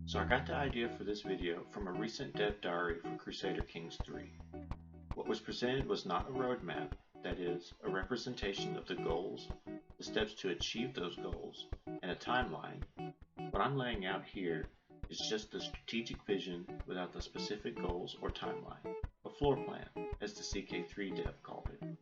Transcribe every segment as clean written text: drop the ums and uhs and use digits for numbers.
So I got the idea for this video from a recent dev diary for Crusader Kings 3. What was presented was not a roadmap, that is, a representation of the goals, the steps to achieve those goals, and a timeline. What I'm laying out here is just the strategic vision without the specific goals or timeline, a floor plan, as the CK3 dev called it.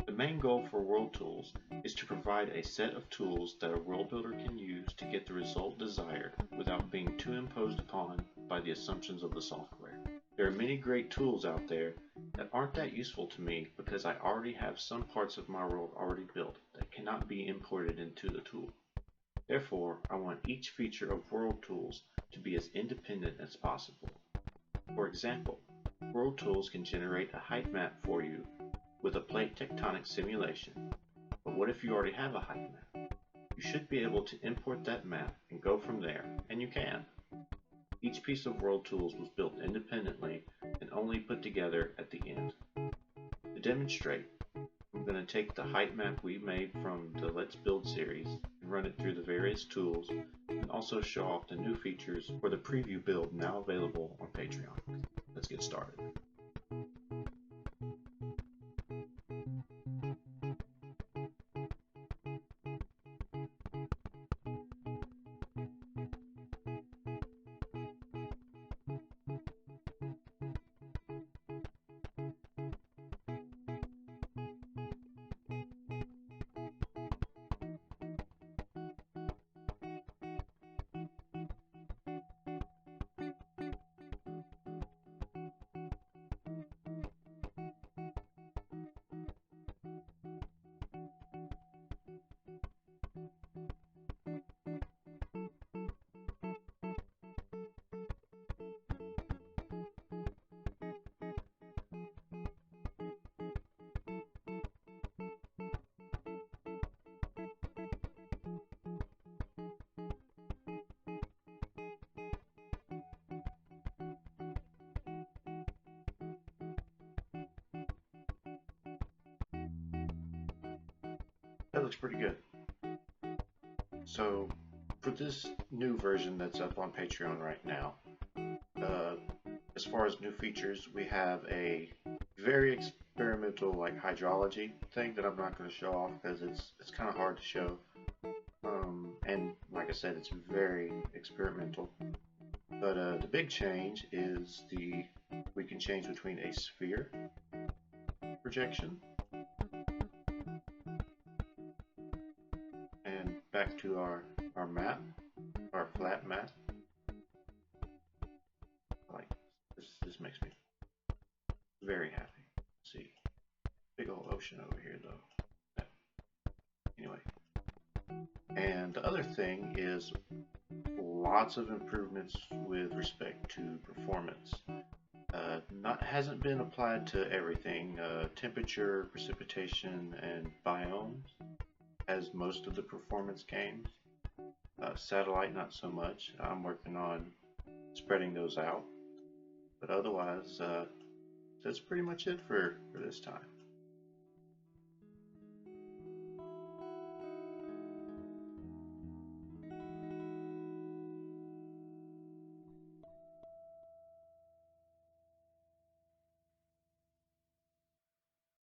The main goal for World Tools is to provide a set of tools that a world builder can use to get the result desired without being too imposed upon by the assumptions of the software. There are many great tools out there that aren't that useful to me because I already have some parts of my world already built that cannot be imported into the tool. Therefore, I want each feature of World Tools to be as independent as possible. For example, World Tools can generate a height map for you with a plate tectonic simulation. But what if you already have a height map? You should be able to import that map and go from there, and you can. Each piece of World Tools was built independently and only put together at the end. To demonstrate, I'm going to take the height map we made from the Let's Build series and run it through the various tools and also show off the new features for the preview build now available on Patreon. Let's get started. That looks pretty good. So for this new version that's up on Patreon right now, as far as new features, we have a very experimental like hydrology thing that I'm not going to show off because it's kind of hard to show. And like I said, it's very experimental. But the big change is we can change between a sphere projection and back to our map, our flat map. Like this makes me very happy. See, big old ocean over here though. Anyway, and the other thing is lots of improvements with respect to performance. Hasn't been applied to everything. Temperature, precipitation, and biomes, as most of the performance games. Satellite, not so much. I'm working on spreading those out. But otherwise, that's pretty much it for this time.